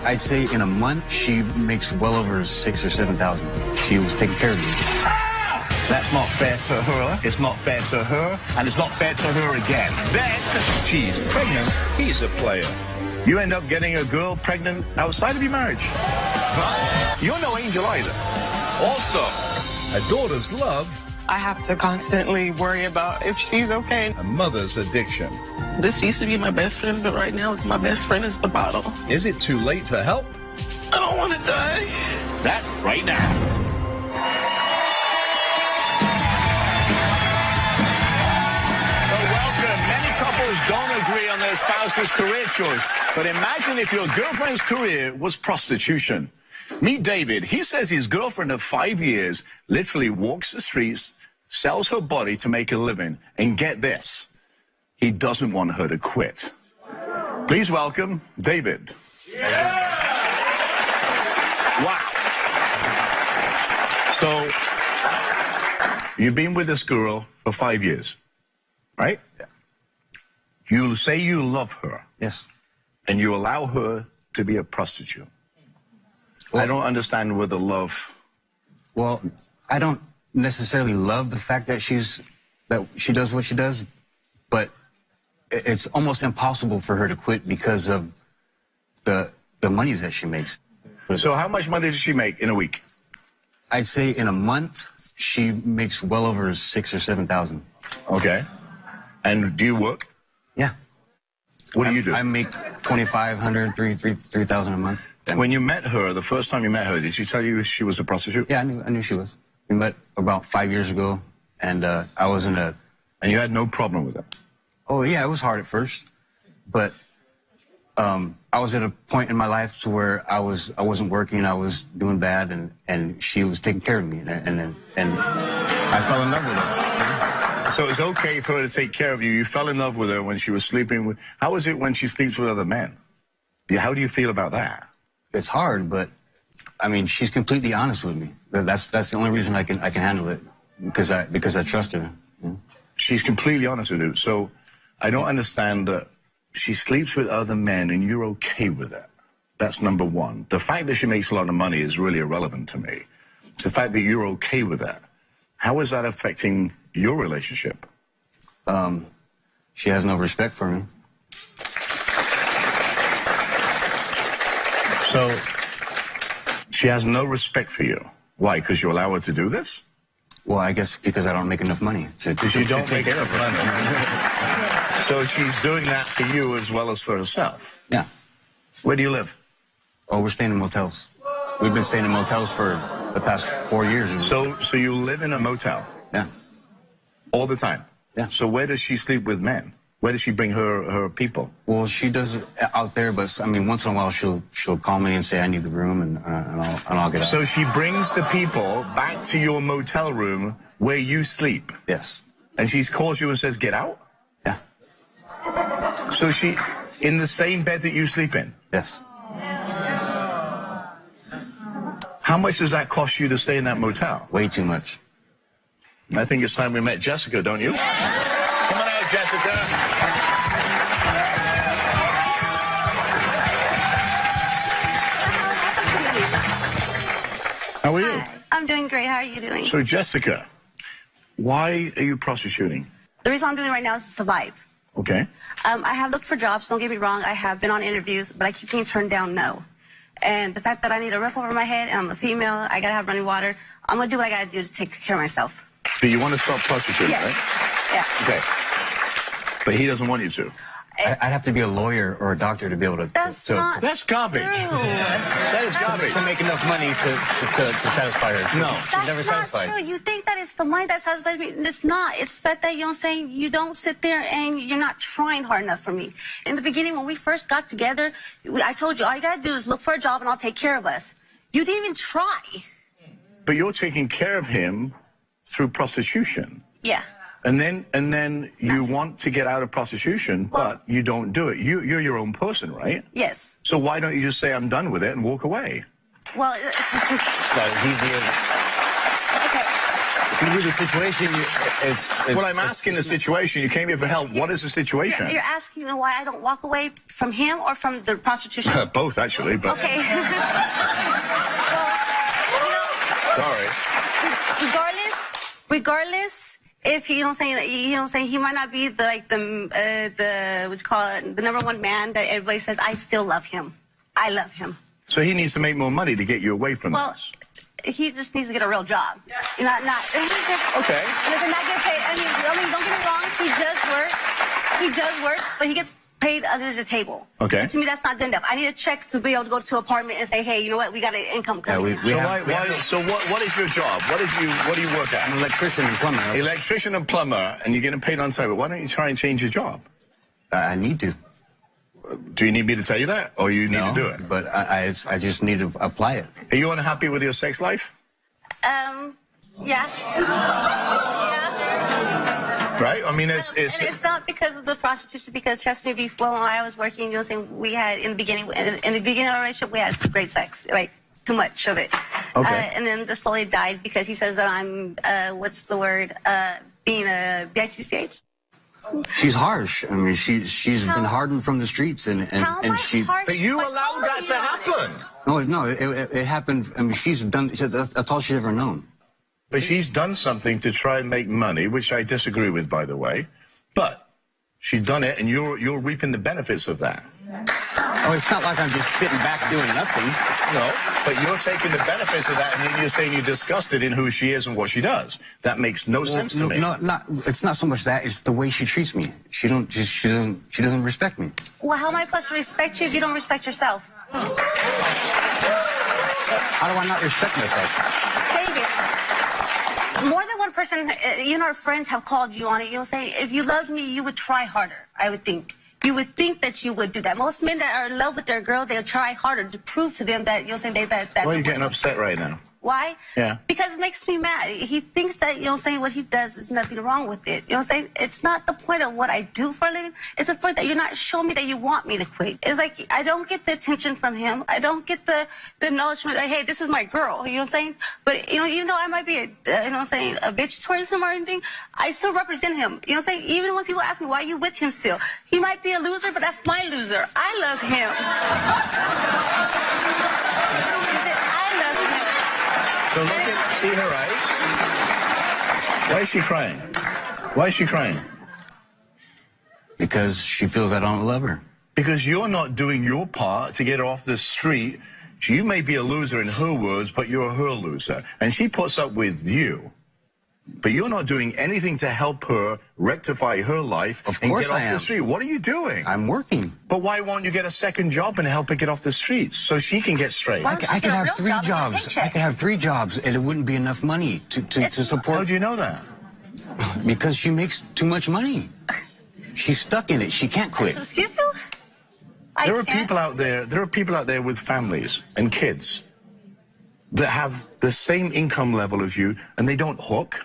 I'd say in a month, she makes well over 6,000 or 7,000. She was taking care of me. That's not fair to her, it's not fair to her, and it's not fair to her again. Then, she's pregnant, he's a player. You end up getting a girl pregnant outside of your marriage. You're no angel either. Also, a daughter's love. I have to constantly worry about if she's okay. A mother's addiction. This used to be my best friend, but right now my best friend is the bottle. Is it too late for help? I don't want to die. That's right now. Don't agree on their spouse's career choice. But imagine if your girlfriend's career was prostitution. Meet David. He says his girlfriend of 5 years literally walks the streets, sells her body to make a living. And get this, he doesn't want her to quit. Please welcome David. Yeah. Wow. So, you've been with this girl for 5 years, right? Yeah. You say you love her. Yes. And you allow her to be a prostitute. Well, I don't understand where the love... Well, I don't necessarily love the fact that she does what she does, but it's almost impossible for her to quit because of the money that she makes. So how much money does she make in a week? I'd say in a month, she makes well over 6,000 or 7,000. Okay. And do you work? Yeah. What do you do? I make 2,500, 3,000 a month. When you met her, the first time you met her, did she tell you she was a prostitute? Yeah, I knew she was. We met about 5 years ago, and I was in a... And you had no problem with it? Oh, yeah, it was hard at first, but I was at a point in my life to where I wasn't working, I was doing bad, and she was taking care of me, and I fell in love with her. So it's okay for her to take care of you. You fell in love with her when she was sleeping with... How is it when she sleeps with other men? How do you feel about that? It's hard, but, I mean, she's completely honest with me. That's the only reason I can handle it, because I trust her. Yeah. She's completely honest with you. So I don't understand that she sleeps with other men and you're okay with that. That's number one. The fact that she makes a lot of money is really irrelevant to me. It's the fact that you're okay with that. How is that affecting your relationship? She has no respect for me. So, she has no respect for you. Why? Because you allow her to do this? Well, I guess because I don't make enough money to take care of her. So she's doing that for you as well as for herself? Yeah. Where do you live? Oh, we're staying in motels. We've been staying in motels for the past 4 years. So you live in a motel? Yeah. All the time? Yeah. So where does she sleep with men? Where does she bring her people? Well, she does it out there, but I mean, once in a while she'll call me and say I need the room, and I'll get out. So she brings the people back to your motel room where you sleep? Yes. And she calls you and says, get out? Yeah. So she, in the same bed that you sleep in? Yes. How much does that cost you to stay in that motel? Way too much. I think it's time we met Jessica, don't you? Come on out, Jessica. How are you? Hi. I'm doing great. How are you doing? So, Jessica, why are you prostituting? The reason I'm doing it right now is to survive. Okay. I have looked for jobs, don't get me wrong. I have been on interviews, but I keep getting turned down no. And the fact that I need a roof over my head and I'm a female, I gotta have running water, I'm gonna do what I gotta do to take care of myself. But you want to stop prostituting, Yes. right? Yeah. Okay. But he doesn't want you to. I'd have to be a lawyer or a doctor to be able to... That's not That's garbage. true. That is garbage. To make enough money to satisfy her. No. That's never not satisfied. true. You think that it's the money that satisfies me. It's not. It's the fact that, you know what I'm saying, you don't sit there and you're not trying hard enough for me. In the beginning, when we first got together, I told you, all you got to do is look for a job and I'll take care of us. You didn't even try. But you're taking care of him through prostitution. Yeah. And then you want to get out of prostitution, but you don't do it. You're your own person, right? Yes. So why don't you just say, I'm done with it, and walk away? Well, He's the... okay. through the situation, it's Well, I'm asking the situation. You came here for help. What is the situation? You're asking why I don't walk away from him or from the prostitution? Both, actually, but... Okay. Well, you know, Sorry. regardless, if he don't say he might not be the what you call it, the #1 man that everybody says. I still love him. I love him. So he needs to make more money to get you away from this. He just needs to get a real job. Not Okay. Doesn't not get paid. I mean, don't get me wrong. He does work. He does work, but he gets paid under the table. Okay. And to me, that's not good enough. I need a check to be able to go to an apartment and say, hey, you know what? We got an income coming in. So what is your job? What do you work at? I'm an electrician and plumber. Electrician and plumber, and you're getting paid on time. But why don't you try and change your job? I need to. Do you need me to tell you that, or you need to do it? But I just need to apply it. Are you unhappy with your sex life? Yeah. Right? I mean, It's not because of the prostitution, because trust me, before when I was working, we had, in the beginning of our relationship, we had great sex, like too much of it. Okay. And then this slowly died because he says that I'm, being a BITCH. She's harsh. I mean, she's been hardened from the streets, and she. But you allowed that to happen. No, it happened. I mean, she's done. That's all she's ever known. But she's done something to try and make money, which I disagree with, by the way. But she's done it, and you're reaping the benefits of that. Oh, it's not like I'm just sitting back doing nothing. No, but you're taking the benefits of that, and then you're saying you're disgusted in who she is and what she does. That makes no sense to me. No, it's not so much that. It's the way she treats me. She doesn't respect me. Well, how am I supposed to respect you if you don't respect yourself? How do I not respect myself? David, more than one person, our friends have called you on it. You'll say, if you loved me, you would try harder, I would think. You would think that you would do that. Most men that are in love with their girl, they'll try harder to prove to them that that. Why are you getting upset right now? Why? Yeah. Because it makes me mad. He thinks that, what he does is nothing wrong with it. It's not the point of what I do for a living. It's the point that you're not showing me that you want me to quit. It's like, I don't get the attention from him. I don't get the acknowledgement that, hey, this is my girl. You know what I'm saying? But, even though I might be a bitch towards him or anything, I still represent him. You know what I'm saying? Even when people ask me, why are you with him still? He might be a loser, but that's my loser. I love him. So see her eyes. Why is she crying? Why is she crying? Because she feels I don't love her. Because you're not doing your part to get her off the street. You may be a loser in her words, but you're her loser. And she puts up with you. But you're not doing anything to help her rectify her life and get off the street. What are you doing? I'm working. But why won't you get a second job and help her get off the streets so she can get straight? I could have 3 jobs. I could have 3 jobs, and it wouldn't be enough money to support. How do you know that? Because she makes too much money. She's stuck in it. She can't quit. Excuse you? There are people out there with families and kids that have the same income level as you, and they don't hook.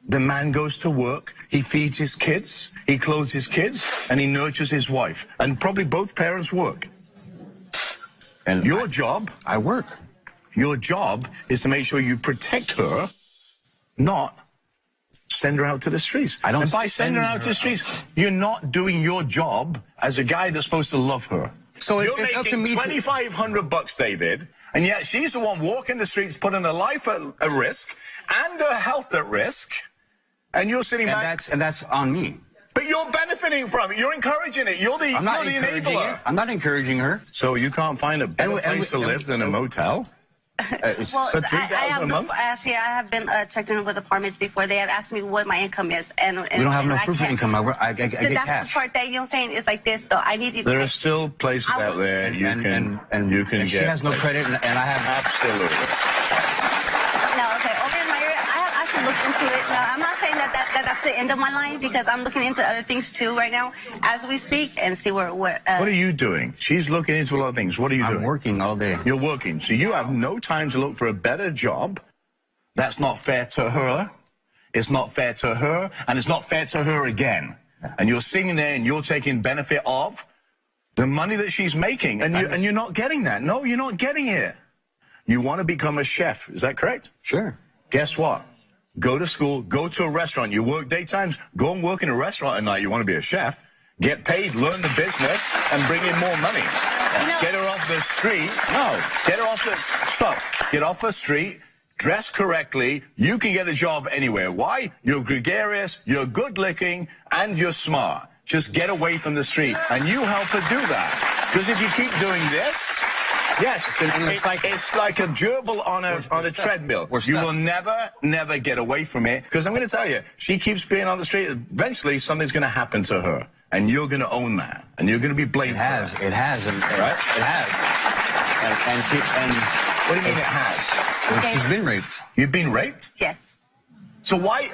The man goes to work, he feeds his kids, he clothes his kids, and he nurtures his wife. And probably both parents work. And your job... I work. Your job is to make sure you protect her, not send her out to the streets. And by sending her out to the streets, you're not doing your job as a guy that's supposed to love her. So it's up to me. You're making $2,500, David, and yet she's the one walking the streets, putting her life at risk and her health at risk. And you're sitting back. And that's on me. But you're benefiting from it. You're encouraging it. You're the enabler. I'm not encouraging her. So you can't find a better place to live than a motel? Well, I have been checked in with apartments before. They have asked me what my income is, and we don't have no proof of income. I get cash. That's the part that you're saying is like this, though. I need you. There are still places out there you can get. She has no credit, and I have absolutely. No, okay. Over in my area, I have actually looked into it. Now, I'm not saying that's the end of my line, because I'm looking into other things too right now as we speak, and see where. What are you doing? She's looking into a lot of things. What are you doing? I'm working all day. You're working, so you have no time to look for a better job. That's not fair to her. It's not fair to her, and it's not fair to her again. And you're sitting there and you're taking benefit of the money that she's making, and you're not getting that. No, you're not getting it. You want to become a chef, is that correct? Sure. Guess what? go to school, go to a restaurant. You work daytimes, go and work in a restaurant at night. You want to be a chef, get paid, learn the business, and bring in more money. Get her off the street. No, get her off the... Stop. Get off the street, dress correctly. You can get a job anywhere. Why? You're gregarious, you're good-looking, and you're smart. Just get away from the street, and you help her do that. Because if you keep doing this, yes, it's like a gerbil on a treadmill. You will never get away from it. Because I'm going to tell you, she keeps being on the street. Eventually, something's going to happen to her, and you're going to own that, and you're going to be blamed. It has, for it has, right? It has. And what do you mean it has? She's been raped. You've been raped? Yes. So why?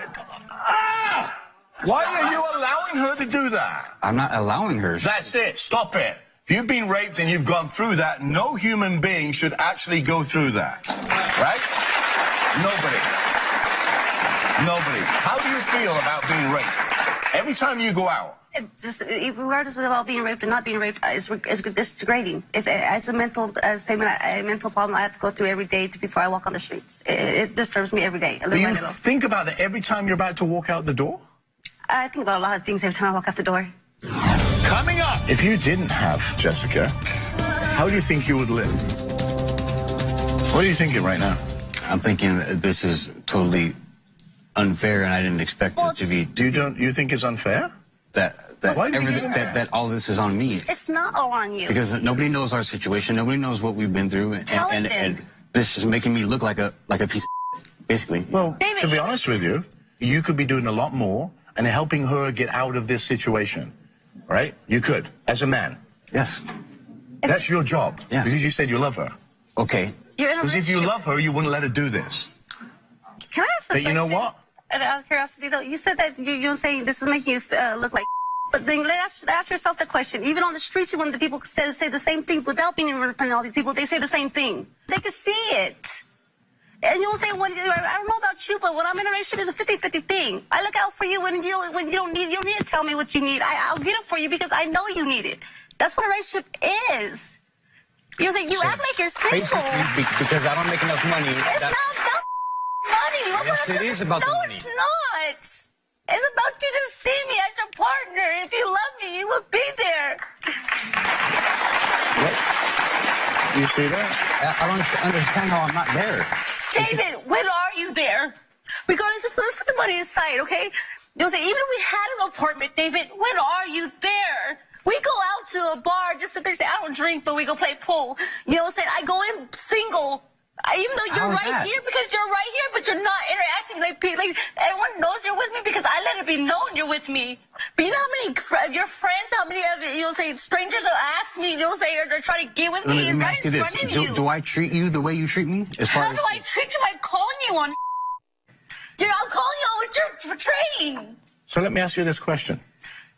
Why are you allowing her to do that? I'm not allowing her. That's it. Stop it. If you've been raped and you've gone through that, no human being should actually go through that. Right? Nobody. Nobody. How do you feel about being raped? Every time you go out. Just regardless of about being raped or not being raped, it's degrading. It's a mental statement, a mental problem I have to go through every day before I walk on the streets. It disturbs me every day. Do you think about that every time you're about to walk out the door? I think about a lot of things every time I walk out the door. Coming up, if you didn't have Jessica, how do you think you would live? What are you thinking right now? I'm thinking that this is totally unfair, and I didn't expect it to be. You think it's unfair? That all this is on me. It's not all on you. Because nobody knows our situation. Nobody knows what we've been through, and this is making me look like a piece of basically. Well, to be honest with you, you could be doing a lot more and helping her get out of this situation, right? You could, as a man. Yes. That's your job. Yes. Because you said you love her. Okay. Because if you love her, you wouldn't let her do this. Can I ask a question? You know what? Out of curiosity, though, you said that you're saying this is making you look like. But then ask yourself the question. Even on the streets, when the people say the same thing without being in front of all these people, they say the same thing. They can see it. And you'll say, I don't know about you, but when I'm in a relationship, it's a 50-50 thing. I look out for you when you don't need to tell me what you need. I'll get it for you because I know you need it. That's what a relationship is. You say you act like you're single. Because I don't make enough money. It's not about money. Yes, it is about the money. No, it's not. It's about you to see me as your partner. If you love me, you would be there. What? You see that? I don't understand how I'm not there. David, when are you there? Regardless, let's put the money aside, okay? You'll say, even if we had an apartment, David, when are you there? We go out to a bar, just sit there and say, I don't drink, but we go play pool. You know what I'm saying? I go in single. Even though you're right here, because you're right here, but you're not interacting like everyone knows you're with me because I let it be known you're with me. But you know how many of your friends, how many of you'll say strangers will ask me, you'll say they're trying to get with me and right in front of you. Do I treat you the way you treat me? How do I treat you? I'm calling you on. I'm calling you on what you're portraying. So let me ask you this question: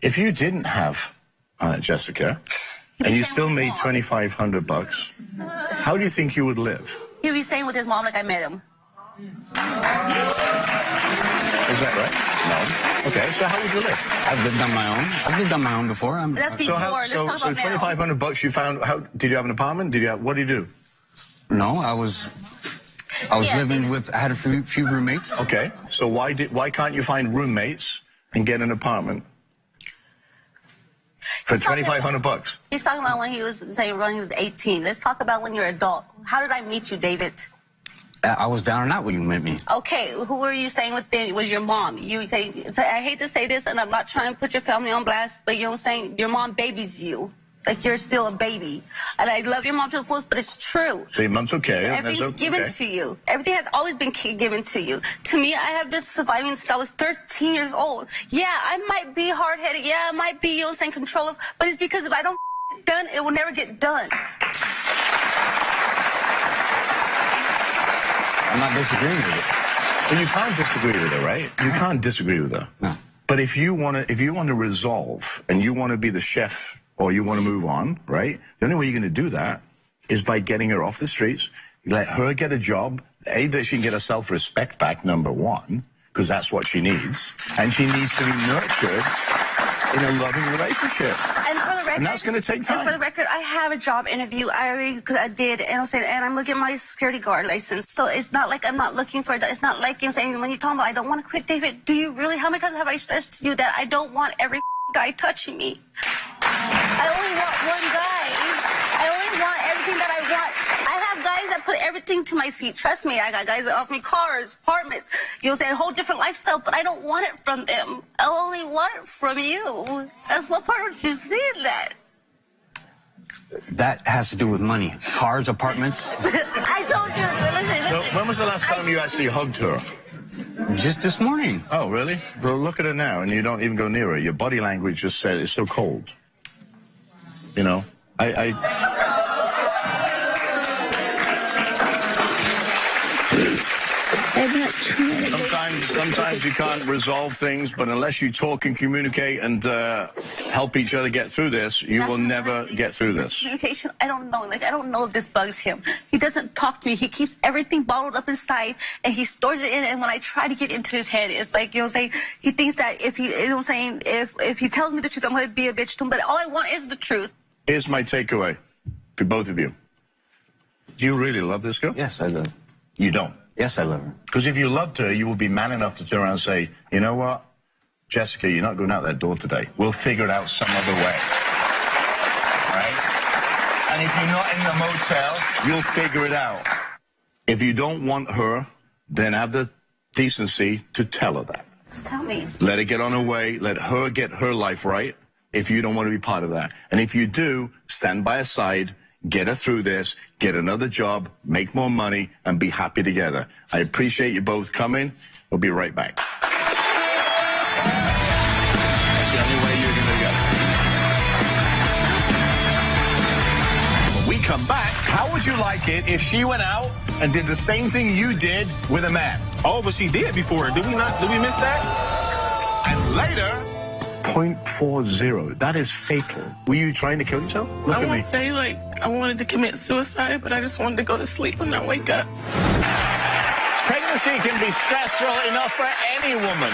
if you didn't have Jessica, and you still made $2,500, how do you think you would live? He'll be staying with his mom like I met him. Is that right? No. Okay, so how would you live? I've lived on my own. I've lived on my own before. That's before. Let's talk about now. $2,500 you found. Did you have an apartment? What do you do? No, I was living with. I had a few roommates. Okay, so why can't you find roommates and get an apartment for $2,500? He's talking about when he was 18. Let's talk about when you're an adult. How did I meet you, David? I was down and out when you met me. Okay, who were you staying with then? It was your mom. I hate to say this, and I'm not trying to put your family on blast, but you know what I'm saying? Your mom babies you. Like you're still a baby. And I love your mom to the fullest, but it's true. So your mom's okay. Everything's given to you. Everything has always been given to you. To me, I have been surviving since I was 13 years old. Yeah, I might be hard-headed. Yeah, I might be, you know what I'm saying, controlling. But it's because if I don't get it done, it will never get done. I'm not disagreeing with it. But you can't disagree with her, right? You can't disagree with her. No. But if you want to resolve and you want to be the chef or you want to move on, right? The only way you're going to do that is by getting her off the streets. You let her get a job. That she can get her self-respect back, number one, because that's what she needs. And she needs to be nurtured in a loving relationship. And for the and that's going to take time. And for the record, I have a job interview. I already did, and I'm looking at my security guard license. So it's not like I'm not looking for it. It's not like you're saying when you're talking about I don't want to quit, David. Do you really? How many times have I stressed to you that I don't want every guy touching me? I only want one guy. I only want everything that I want. I have guys that put everything to my feet. Trust me, I got guys that offer me cars, apartments, a whole different lifestyle, but I don't want it from them. I only want it from you. That's what part of you saying that. That has to do with money. Cars, apartments. I told you. Listen. So when was the last time you actually hugged her? Just this morning. Oh, really? Well, look at her now, and you don't even go near her. Your body language just said it's so cold. You know, Sometimes you can't resolve things, but unless you talk and communicate and help each other get through this, you will never get through this. Communication, I don't know. I don't know if this bugs him. He doesn't talk to me. He keeps everything bottled up inside, and he stores it in. And when I try to get into his head, it's like, he thinks that if he tells me the truth, I'm going to be a bitch to him. But all I want is the truth. Here's my takeaway for both of you. Do you really love this girl? Yes, I love her. You don't? Yes, I love her. Because if you loved her, you would be man enough to turn around and say, you know what, Jessica, you're not going out that door today. We'll figure it out some other way. Right? And if you're not in the motel, you'll figure it out. If you don't want her, then have the decency to tell her that. Tell me. Let her get on her way. Let her get her life right if you don't want to be part of that. And if you do, stand by her side, get her through this, get another job, make more money, and be happy together. I appreciate you both coming. We'll be right back. That's the only way you're going to go. When we come back, how would you like it if she went out and did the same thing you did with a man? Oh, but she did before. Did we miss that? And later, 0.40. That is fatal. Were you trying to kill yourself? Look I at me. won't say, I wanted to commit suicide, but I just wanted to go to sleep and not wake up. Pregnancy can be stressful enough for any woman.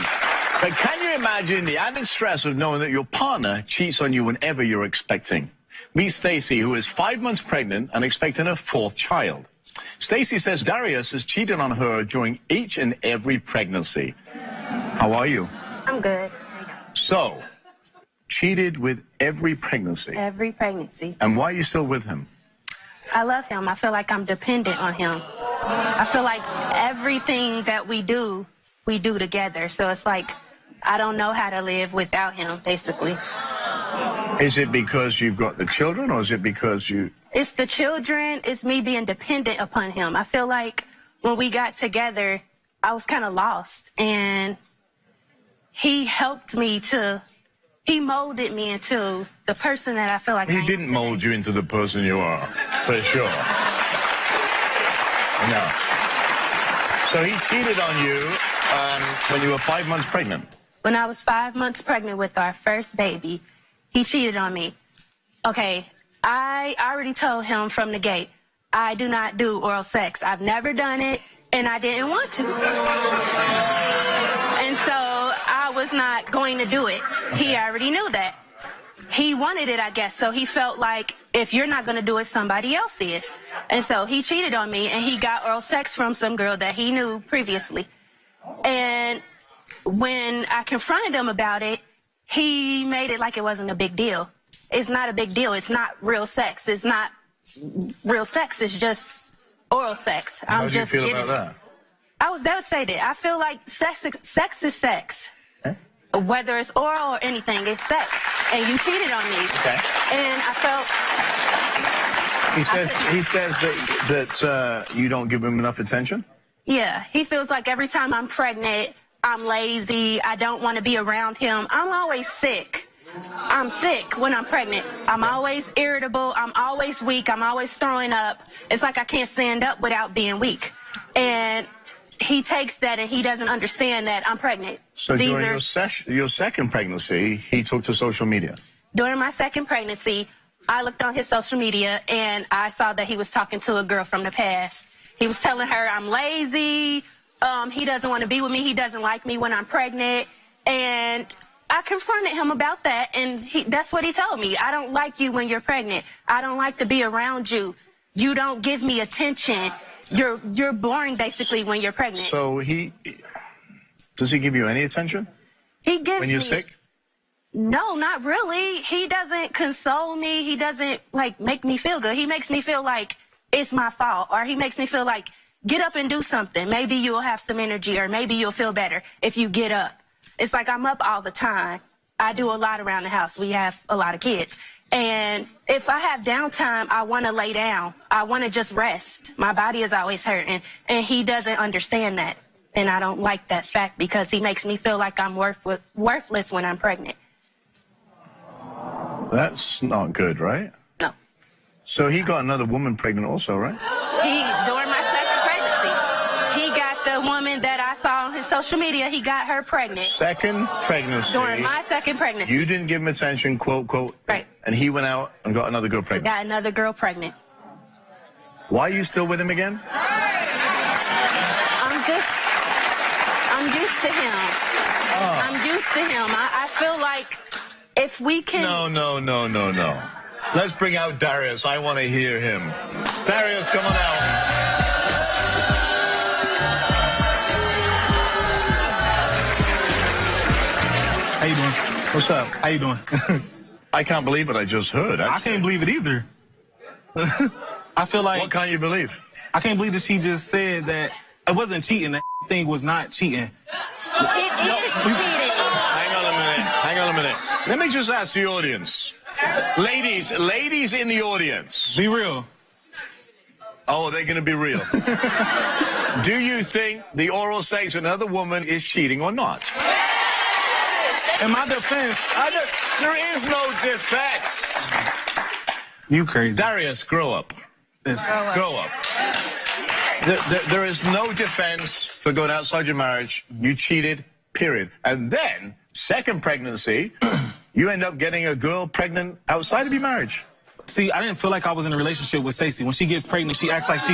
But can you imagine the added stress of knowing that your partner cheats on you whenever you're expecting? Meet Stacy, who is 5 months pregnant and expecting her 4th child. Stacy says Darius has cheated on her during each and every pregnancy. How are you? I'm good. So, cheated with every pregnancy. Every pregnancy. And why are you still with him? I love him. I feel like I'm dependent on him. I feel like everything that we do together. So it's like I don't know how to live without him, basically. Is it because you've got the children, or is it because you... It's the children. It's me being dependent upon him. I feel like when we got together, I was kind of lost. And he helped me he molded me into the person that I feel like I am. He didn't mold you into the person you are, for sure. No. So he cheated on you when you were 5 months pregnant? When I was 5 months pregnant with our first baby, he cheated on me. Okay, I already told him from the gate, I do not do oral sex. I've never done it, and I didn't want to. And so I was not going to do it. He already knew that. He wanted it, I guess, so he felt like if you're not going to do it, somebody else is. And so he cheated on me, and he got oral sex from some girl that he knew previously. And when I confronted him about it, he made it like it wasn't a big deal. It's not a big deal. It's not real sex. It's not real sex. It's just oral sex. How do you feel about that? I was devastated. I feel like sex is sex. Okay. Whether it's oral or anything, it's sex. And you cheated on me. Okay. And I felt... He says that you don't give him enough attention? Yeah. He feels like every time I'm pregnant, I'm lazy. I don't want to be around him. I'm always sick. I'm sick when I'm pregnant. I'm always irritable. I'm always weak. I'm always throwing up. It's like I can't stand up without being weak. And he takes that and he doesn't understand that I'm pregnant. So during your second pregnancy, he took to social media? During my second pregnancy, I looked on his social media and I saw that he was talking to a girl from the past. He was telling her I'm lazy. He doesn't want to be with me. He doesn't like me when I'm pregnant. And I confronted him about that, and that's what he told me. I don't like you when you're pregnant. I don't like to be around you. You don't give me attention. You're boring, basically, when you're pregnant. So does he give you any attention He gives when you're me, sick? No, not really. He doesn't console me. He doesn't, like, make me feel good. He makes me feel like it's my fault, or he makes me feel like, get up and do something. Maybe you'll have some energy, or maybe you'll feel better if you get up. It's like I'm up all the time. I do a lot around the house. We have a lot of kids. And if I have downtime, I want to lay down. I want to just rest. My body is always hurting, and he doesn't understand that. And I don't like that fact because he makes me feel like I'm worthless when I'm pregnant. That's not good, right? No. So he got another woman pregnant also, right? During my second pregnancy, he got the woman that I saw on his social media, he got her pregnant. Second pregnancy. During my second pregnancy. You didn't give him attention, quote, quote. Right. And he went out and got another girl pregnant. Got another girl pregnant. Why are you still with him again? I'm used to him. I'm used to him. I feel like if we can... No. Let's bring out Darius. I want to hear him. Darius, come on out. How you doing? What's up? How you doing? I can't believe what I just heard. I can't believe it either. I feel like... What can't you believe? I can't believe that she just said that it wasn't cheating. That thing was not cheating. It is cheating. Hang on a minute. Let me just ask the audience. Ladies in the audience. Be real. Oh, they're going to be real. Do you think the oral sex with another woman is cheating or not? In my defense... There is no defense. You crazy. Darius, grow up. Grow up. There is no defense for going outside your marriage. You cheated, period. And then, second pregnancy, you end up getting a girl pregnant outside of your marriage. See, I didn't feel like I was in a relationship with Stacey. When she gets pregnant, she acts like she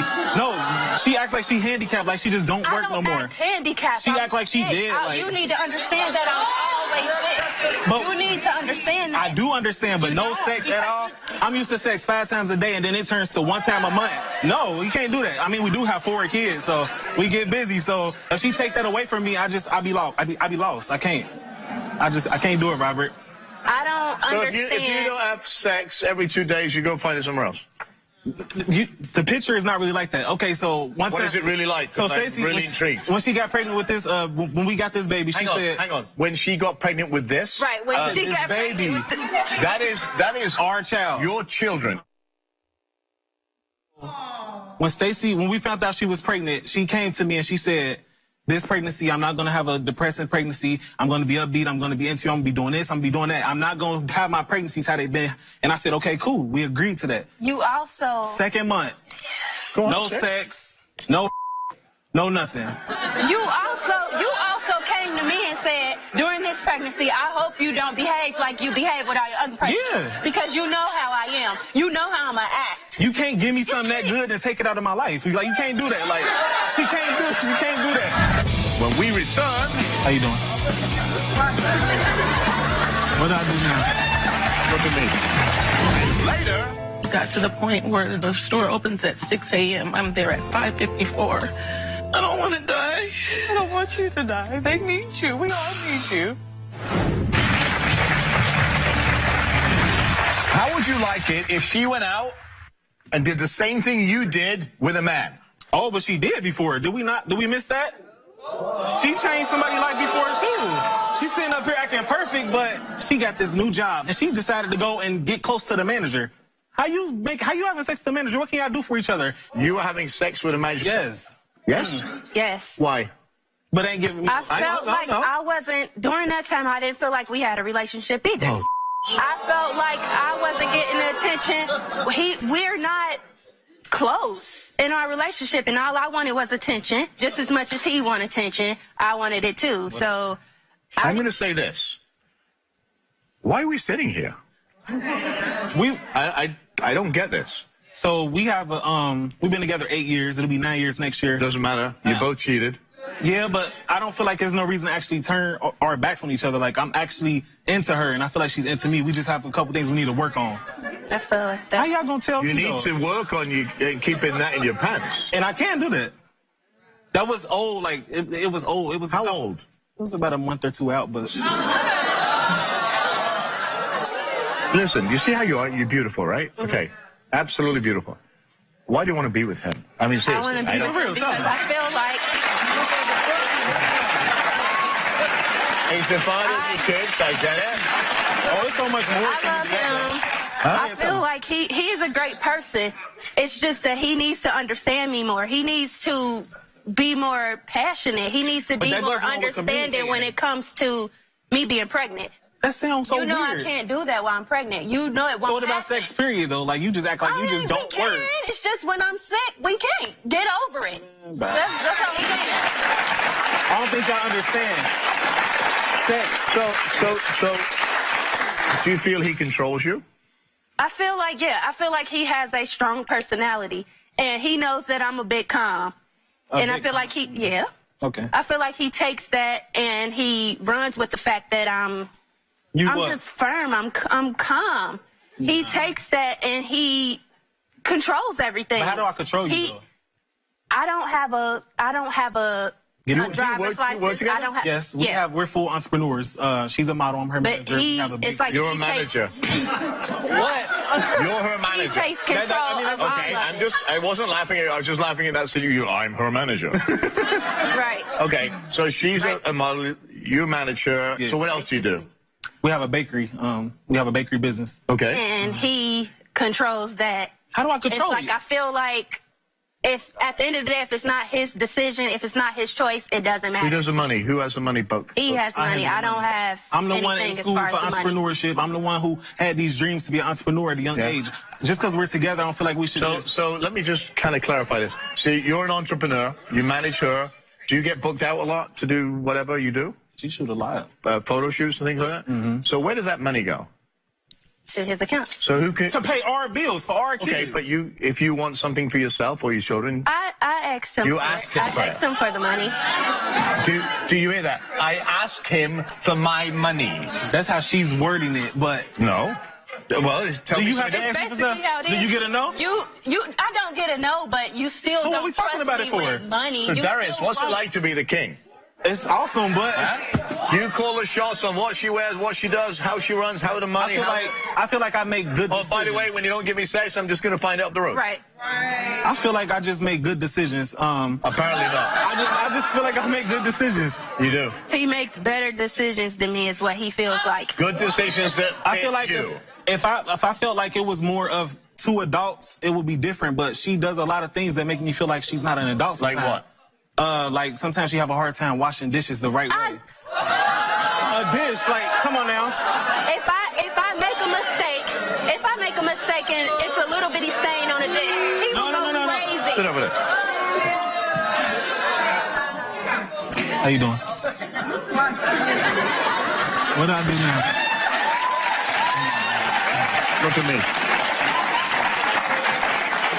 acts like she handicapped, like she just don't work no more. Handicapped. She act like she did. Like, you need to understand that I'm always sick. But You need to understand that. I do understand, but no sex at all. I'm used to sex 5 times a day, and then it turns to 1 time a month. No, you can't do that. I mean, we do have 4 kids, so we get busy. So if she take that away from me, I be lost. I be lost. I can't do it, Robert. I don't So understand. if you don't have sex every 2 days, you go find it somewhere else. The picture is not really like that. Okay, so one What time, is it really like? So I'm Stacey, really intrigued. when she got pregnant with this, when we got this baby, she said, Hang on. When she got pregnant with this, Right, when she this got baby. pregnant with the- that is our child. your children. When we found out she was pregnant, she came to me and she said, this pregnancy, I'm not going to have a depressing pregnancy. I'm going to be upbeat. I'm going to be into you. I'm going to be doing this. I'm going to be doing that. I'm not going to have my pregnancies how they've been. And I said, okay, cool. We agreed to that. You also... Second month. Go on, No say it. sex. No nothing. You also came to me and said, during this pregnancy, I hope you don't behave like you behave with all your other pregnancies. Yeah. Because you know how I am. You know how I'm going to act. You can't give me something that good and take it out of my life. Like, you can't do that. Like, she can't do that. When we return, How you doing? What do I do now? look at me. Later. Got to the point where the store opens at 6 a.m. I'm there at 5:54. I don't want to die. I don't want you to die. They need you. We all need you. How would you like it if she went out and did the same thing you did with a man? Oh, but she did before. Did we not? Did we miss that? She changed somebody's life before too. She's sitting up here acting perfect, but she got this new job and she decided to go and get close to the manager. How you having sex with the manager? What can y'all do for each other? You were having sex with a manager? Yes. Yes? Yes. Why? But ain't giving me. I felt like I wasn't, during that time, I didn't feel like we had a relationship either. Oh. I felt like I wasn't getting the attention. We're not close in our relationship, and all I wanted was attention. Just as much as he wanted attention, I wanted it too. So I'm going to say this. Why are we sitting here? I don't get this. So we have we've been together 8 years. It'll be 9 years next year. Doesn't matter. You Yeah. both cheated. Yeah, but I don't feel like there's no reason to actually turn our backs on each other. Like, I'm actually into her, and I feel like she's into me. We just have a couple things we need to work on. I feel like How that. y'all gonna tell You me, need though? to work on you keeping that in your pants. And I can't do that. That was old. Like, it was old. It was How old? It was about a month or two out, but... Listen, you see how you are? You're beautiful, right? Okay. Absolutely beautiful. Why do you want to be with him? I mean, I seriously. want to be with him because I feel like He's the father of your kids, I get it. Oh, it's so much more I to love that. him. I feel like he is a great person. It's just that he needs to understand me more. He needs to be more passionate. He needs to be that more goes along with understanding when it comes to me being pregnant. That sounds so You know weird. I can't do that while I'm pregnant. You know it won't So what about happen. sex, period, though? Like, you just act like I you just mean, don't we can. work. It's just when I'm sick, we can't. Get over it. That's all I'm saying. I don't think y'all understand. Sex. So, do you feel he controls you? I feel like he has a strong personality, and he knows that I'm a bit calm. And I bit feel like Okay. I feel like he takes that and he runs with the fact that I'm What? just firm. I'm calm. He takes that and he controls everything. But how do I control you, though? I don't have a You do driver's work license. together? I don't have. Yes, yeah. we're full entrepreneurs. She's a model. I'm her But manager. We have a big... it's like You're a he manager. What? You're her He manager. takes control that's of all Okay, of it. I wasn't laughing at you. I was just laughing at that. So I'm her manager. Right. Okay, so she's a model. You manage her. Yeah. So what else do you do? We have a bakery. We have a bakery business. Okay. And he controls that. How do I control It's like you? I feel like if at the end of the day, if it's not his decision, if it's not his choice, it doesn't matter. Who does the money? Who has the money? He has the I have money. the I don't money. have. I'm the one in anything as school far for as the money. entrepreneurship. I'm the one who had these dreams to be an entrepreneur at a young Yeah. age. Just because we're together, I don't feel like we should So let me just kind of clarify this. See, you're an entrepreneur. You manage her. Do you get booked out a lot to do whatever you do? She shoot a lot. Photo shoots and things like that? Mm-hmm. So where does that money go? To his account. So who can... To pay our bills for our kids. Okay, but if you want something for yourself or your children, I asked him. You for asked it. him for I it. asked him for the money. do you hear that? I ask him for my money. That's how she's wording it, but... No. Well, tell Do me you have something. to ask me for Basically stuff? how it Do is. you get a no? I don't get a no, but you still So what don't we talking trust about me it for? with money. So You Darius, still what's it won't. like to be the king? It's awesome, but... You call the shots on what she wears, what she does, how she runs, how the money... I feel like I make good Oh, decisions. by the way, when you don't give me sex, I'm just going to find out the road. Right. I feel like I just make good decisions. Apparently not. I just feel like I make good decisions. You do. He makes better decisions than me, is what he feels like. Good decisions that I feel like you. if I felt like it was more of two adults, it would be different. But she does a lot of things that make me feel like she's not an adult. Like sometimes. Like sometimes she have a hard time washing dishes the right way. A dish, like, come on now. If I make a mistake and it's a little bitty stain on a dish, he will go crazy. Sit over there. How you doing? What do I do now? Look at me.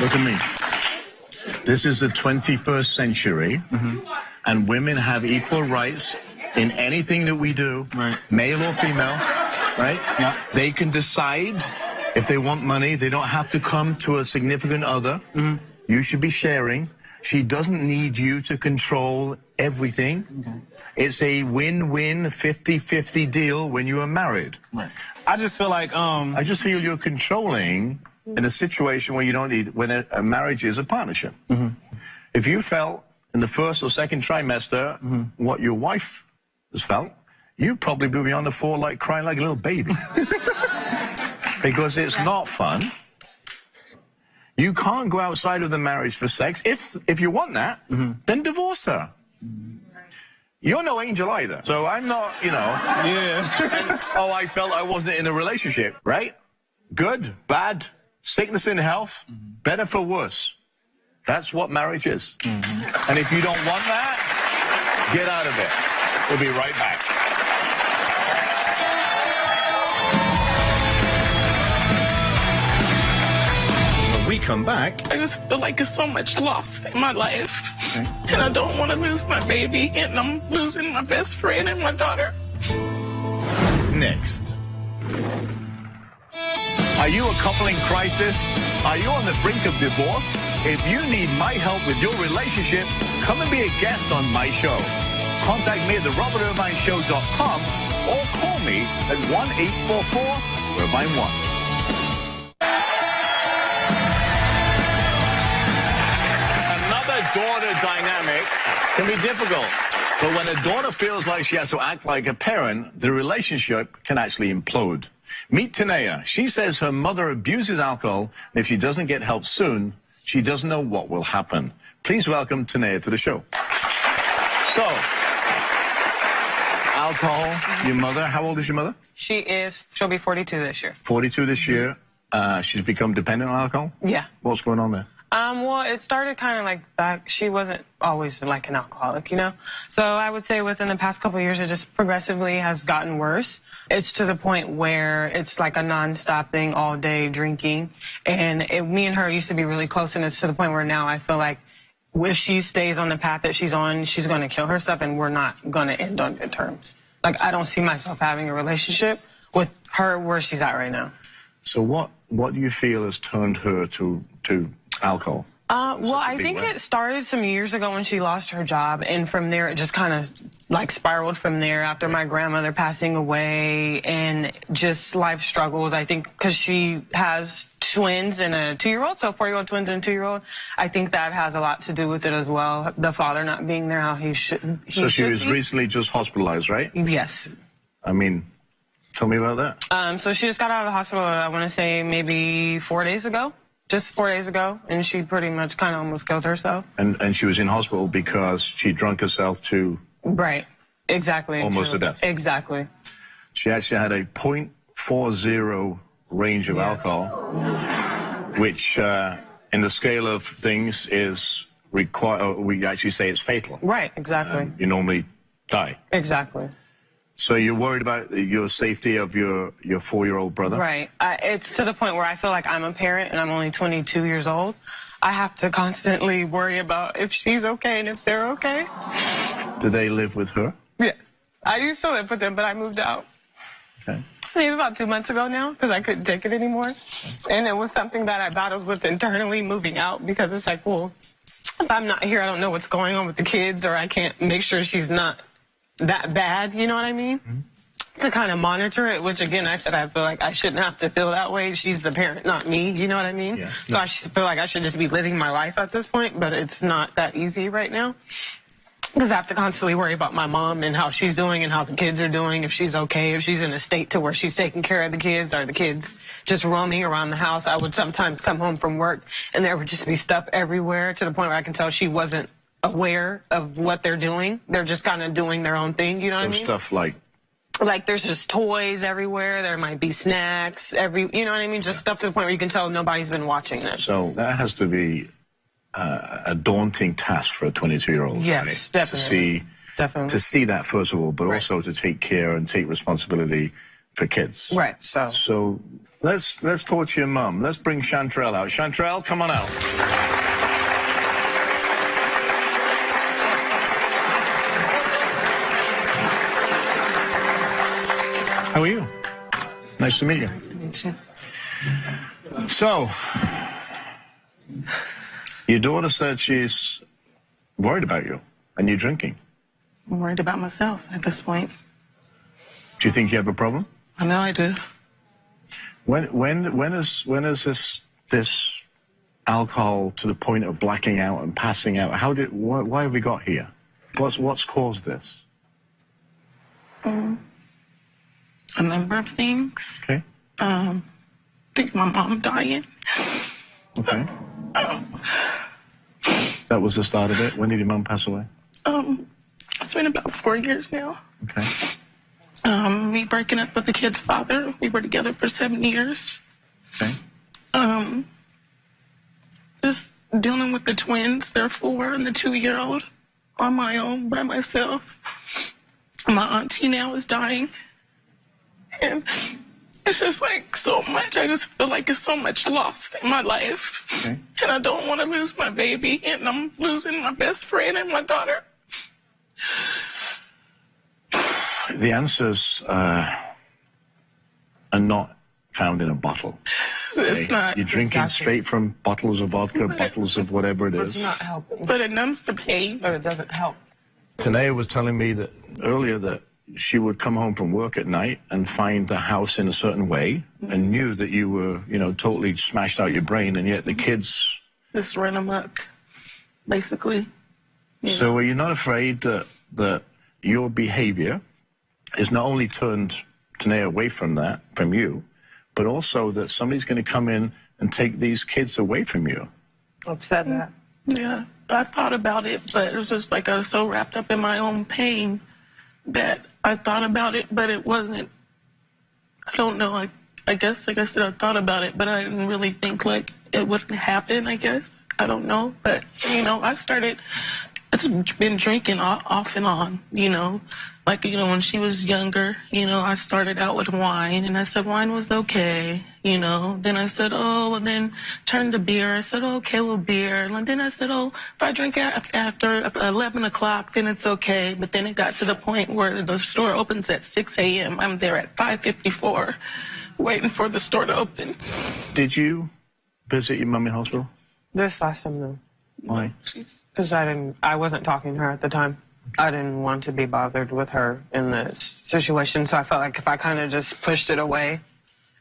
Look at me. This is the 21st century, and women have equal rights in anything that we do, Right. male or female, right? Yeah. They can decide if they want money. They don't have to come to a significant other. You should be sharing. She doesn't need you to control everything. Okay. It's a win-win, 50-50 deal when you are married. Right. I just feel like I just feel you're controlling in a situation where you don't need, when a marriage is a partnership. If you felt in the first or second trimester what your wife has felt, you'd probably be on the floor like crying like a little baby. Because it's not fun. You can't go outside of the marriage for sex. If you want that, then divorce her. You're no angel either. So I'm not, yeah. oh, I felt I wasn't in a relationship, right? Good, bad, sickness and health, better for worse. That's what marriage is. And if you don't want that, get out of it. We'll be right back. come back. I just feel like it's so much lost in my life. Okay. And I don't want to lose my baby, and I'm losing my best friend and my daughter. Next. Are you a couple in crisis? Are you on the brink of divorce? If you need my help with your relationship, come and be a guest on my show. Contact me at therobertirvineshow.com or call me at 1-844-IRVINE-1. Another daughter dynamic can be difficult. But when a daughter feels like she has to act like a parent, the relationship can actually implode. Meet Tanea. She says her mother abuses alcohol, and if she doesn't get help soon, she doesn't know what will happen. Please welcome Tanea to the show. So, alcohol, your mother, how old is your mother? She'll be 42 this year. 42 this year. She's become dependent on alcohol? Yeah. What's going on there? Well, it started kind of like back. She wasn't always like an alcoholic, you know? So I would say within the past couple of years, it just progressively has gotten worse. It's to the point where it's like a nonstop thing all day drinking. And me and her used to be really close, and it's to the point where now I feel like if she stays on the path that she's on, she's going to kill herself, and we're not going to end on good terms. Like, I don't see myself having a relationship with her where she's at right now. So what do you feel has turned her to alcohol? Well, I think it started some years ago when she lost her job, and from there it just kind of like spiraled from there after my grandmother passing away and just life struggles. I think because she has twins and a 2-year-old, so 4-year-old twins and a 2-year-old. I think that has a lot to do with it as well. The father not being there how he should. So she was recently just hospitalized, right? Yes. I mean, tell me about that. So she just got out of the hospital, I want to say maybe 4 days ago. Just 4 days ago, and she pretty much kind of almost killed herself. And she was in hospital because she drunk herself to... Right, exactly. Almost to death. Exactly. She actually had a 0.40 range of alcohol, which in the scale of things is we actually say it's fatal. Right, exactly. You normally die. Exactly. So you're worried about your safety of your 4-year-old brother? Right. It's to the point where I feel like I'm a parent and I'm only 22 years old. I have to constantly worry about if she's okay and if they're okay. Do they live with her? Yes. I used to live with them, but I moved out. Okay. Maybe about 2 months ago now, because I couldn't take it anymore. And it was something that I battled with internally, moving out, because it's like, well, if I'm not here, I don't know what's going on with the kids, or I can't make sure she's not that bad, you know what I mean? Mm-hmm. To kind of monitor it, which again, I said I feel like I shouldn't have to feel that way. She's the parent, not me, you know what I mean? Yeah. So I feel like I should just be living my life at this point, but it's not that easy right now. Because I have to constantly worry about my mom and how she's doing and how the kids are doing, if she's okay, if she's in a state to where she's taking care of the kids, or the kids just roaming around the house. I would sometimes come home from work and there would just be stuff everywhere to the point where I can tell she wasn't aware of what they're doing. They're just kind of doing their own thing, you know what I mean? Stuff like there's just toys everywhere. There might be snacks, you know what I mean? Just stuff to the point where you can tell nobody's been watching them. So that has to be a daunting task for a 22-year-old. Yes, right? definitely. To see that, first of all, but also to take care and take responsibility for kids. Right, So let's talk to your mum. Let's bring Chantrell out. Chantrell, come on out. How are you? Nice to meet you. Nice to meet you. So, your daughter said she's worried about you and you drinking. I'm worried about myself at this point. Do you think you have a problem? I know I do. When is this alcohol to the point of blacking out and passing out? Why have we got here? What's caused this? A number of things. Okay. I think my mom dying. Okay. That was the start of it. When did your mum pass away? It's been about 4 years now. Okay. Me breaking up with the kid's father. We were together for 7 years. Okay. Just dealing with the twins, their 4 and the 2-year-old, on my own by myself. My auntie now is dying. And It's just like so much. I just feel like it's so much lost in my life. Okay. And I don't want to lose my baby. And I'm losing my best friend and my daughter. The answers are not found in a bottle. It's not. You're drinking Exactly. straight from bottles of vodka, bottles of whatever it It's is. not helping. But it numbs the pain. But it doesn't help. Tanea was telling me that earlier that she would come home from work at night and find the house in a certain way and knew that you were, totally smashed out your brain, and yet the kids. Just run amok, basically. So are you not afraid that your behavior has not only turned Tanea away from you, but also that somebody's going to come in and take these kids away from you? I've said that. Yeah, I thought about it, but it was just like I was so wrapped up in my own pain that I thought about it, but it wasn't. I don't know. I guess, like I said, I thought about it, but I didn't really think like it would happen. I guess I don't know, but I've been drinking off and on. When she was younger, I started out with wine, and I said wine was okay, Then I said, oh, and then turned to beer. I said, okay, well, beer. And then I said, oh, if I drink after 11 o'clock, then it's okay. But then it got to the point where the store opens at 6 a.m. I'm there at 5:54, waiting for the store to open. Did you visit your mum in hospital? This last time, though. Why? Because I wasn't talking to her at the time. I didn't want to be bothered with her in this situation, so I felt like if I kind of just pushed it away,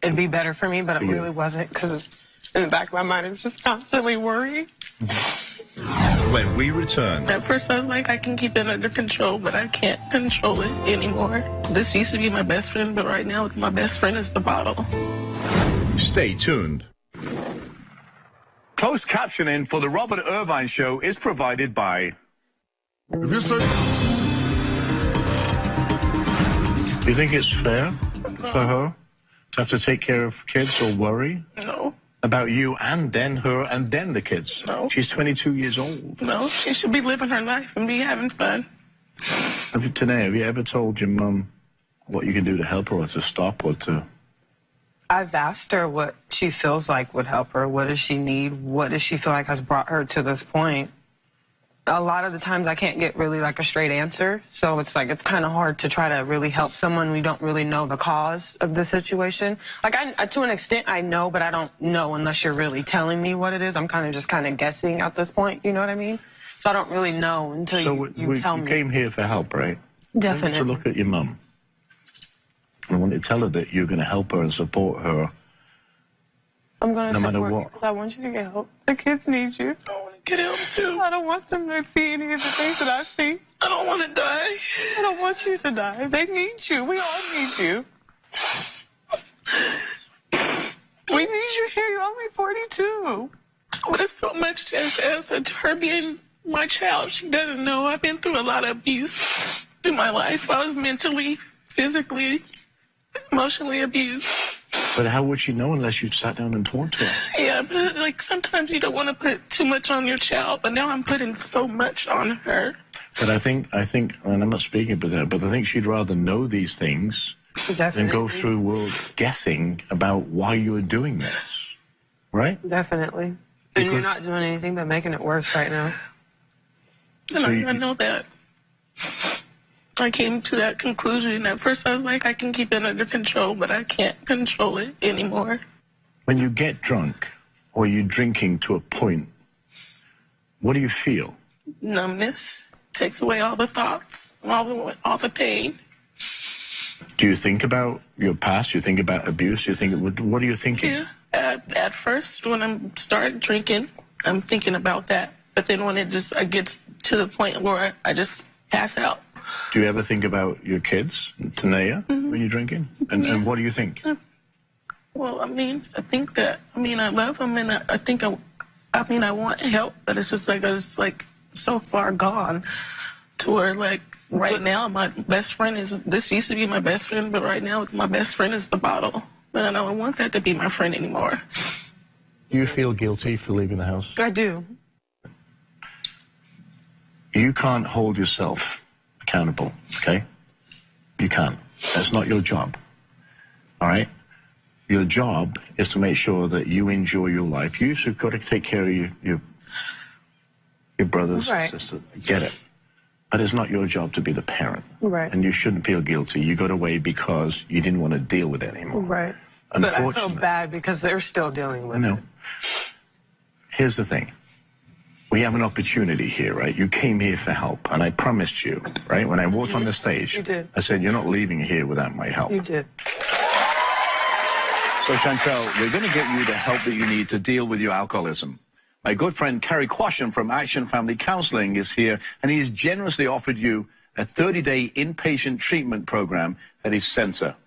it'd be better for me, but it really wasn't, because in the back of my mind, I was just constantly worried. When we return, At first, I was like, I can keep it under control, but I can't control it anymore. This used to be my best friend, but right now, my best friend is the bottle. stay tuned. Closed captioning for the Robert Irvine Show is provided by. If you say Do you think it's fair for her to have to take care of kids or worry No, about you and then her and then the kids? No. She's 22 years old. no, she should be living her life and be having fun. Tanea, have you ever told your mum what you can do to help her or to stop or to... I've asked her what she feels like would help her. What does she need? What does she feel like has brought her to this point? A lot of the times I can't get really like a straight answer. So it's like, it's kind of hard to try to really help someone. We don't really know the cause of the situation. Like to an extent I know, but I don't know unless you're really telling me what it is. I'm kind of guessing at this point. You know what I mean? So I don't really know until you tell me. You came here for help, right? Definitely. To look at your mum. I want to tell her that you're going to help her and support her. I'm going to no matter support you what. because I want you to get help. The kids need you. I want to get help too. I don't want them to see any of the things that I see. I don't want to die. I don't want you to die. They need you. We all need you. We need you here. You're only 42. But it's so much as her being my child. She doesn't know I've been through a lot of abuse through my life. I was mentally, physically, emotionally abused. But how would she know unless you sat down and talked to her? Yeah, but like sometimes you don't want to put too much on your child, but now I'm putting so much on her. But I think, and I'm not speaking for that, but I think she'd rather know these things than go through world guessing about why you're doing this. Right? Definitely. And Because- you're not doing anything but making it worse right now. And So you- I know that. I came to that conclusion. At first I was like, I can keep it under control, but I can't control it anymore. When you get drunk or you're drinking to a point, what do you feel? Numbness takes away all the thoughts, all the pain. Do you think about your past? You think about abuse? You think, what are you thinking? Yeah. At first, when I start drinking, I'm thinking about that. But then when I get to the point where I just pass out. Do you ever think about your kids, Tanea, when you're drinking? And what do you think? Well, I love them, and I want help, but it's just like I was like so far gone to where like right now my best friend this used to be my best friend, but right now my best friend is the bottle. But I don't want that to be my friend anymore. Do you feel guilty for leaving the house? I do. You can't hold yourself accountable, okay? You can't. That's not your job, all right? Your job is to make sure that you enjoy your life. You've got to take care of your brothers and sisters. I get it. But it's not your job to be the parent. Right. And you shouldn't feel guilty. You got away because you didn't want to deal with it anymore. Right. But I feel Unfortunately. bad because they're still dealing with I know. it. Here's the thing. We have an opportunity here, right? You came here for help, and I promised you, right? When I walked on the stage, You did. I said, you're not leaving here without my help. You did. So, Chantel, we're going to get you the help that you need to deal with your alcoholism. My good friend Kerry Quashen from Action Family Counseling is here, and he's generously offered you a 30-day inpatient treatment program at his center.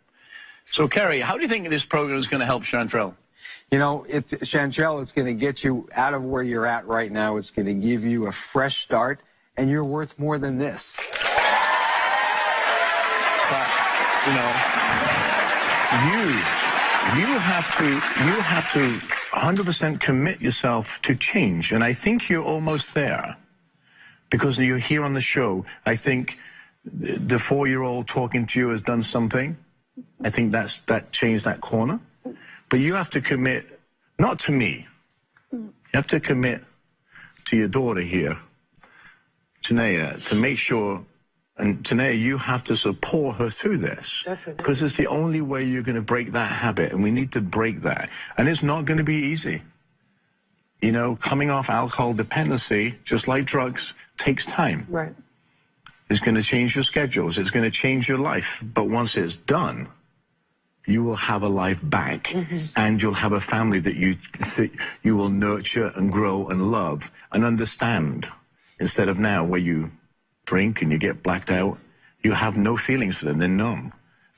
So, Kerry, how do you think this program is going to help Chantel? You know, Chantel, it's going to get you out of where you're at right now. It's going to give you a fresh start, and you're worth more than this. But, you know, you have to 100% commit yourself to change, and I think you're almost there. Because you're here on the show, I think the 4-year-old talking to you has done something. I think that changed that corner. But you have to commit, not to me. You have to commit to your daughter here, Tanea, to make sure, and Tanea, you have to support her through this. Definitely. Because it's the only way you're going to break that habit, and we need to break that. And it's not going to be easy. You know, coming off alcohol dependency, just like drugs, takes time. Right. It's going to change your schedules. It's going to change your life. But once it's done, you will have a life back, and you'll have a family that you will nurture and grow and love and understand. Instead of now, where you drink and you get blacked out, you have no feelings for them. They're numb.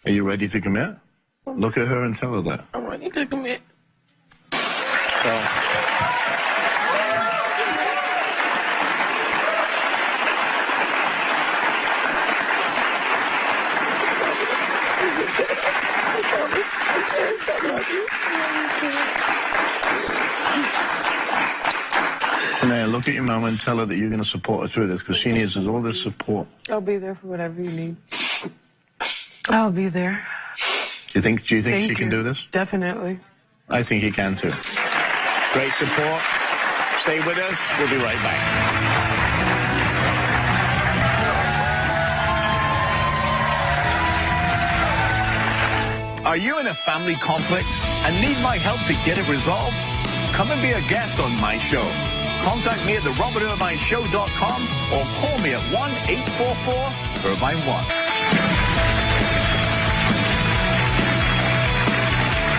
Are you ready to commit? Look at her and tell her that. I'm ready to commit. Tanea, look at your mom and tell her that you're going to support her through this, because she needs all this support. I'll be there for whatever you need. I'll be there. Do you think she Thank can you. do this? Definitely. I think he can too. Great support. Stay with us. We'll be right back. Are you in a family conflict and need my help to get it resolved? Come and be a guest on my show. Contact me at therobertirvineshow.com or call me at 1-844-IRVINE-1.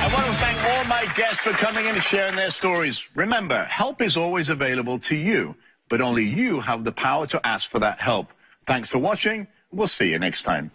I want to thank all my guests for coming in and sharing their stories. Remember, help is always available to you, but only you have the power to ask for that help. Thanks for watching. We'll see you next time.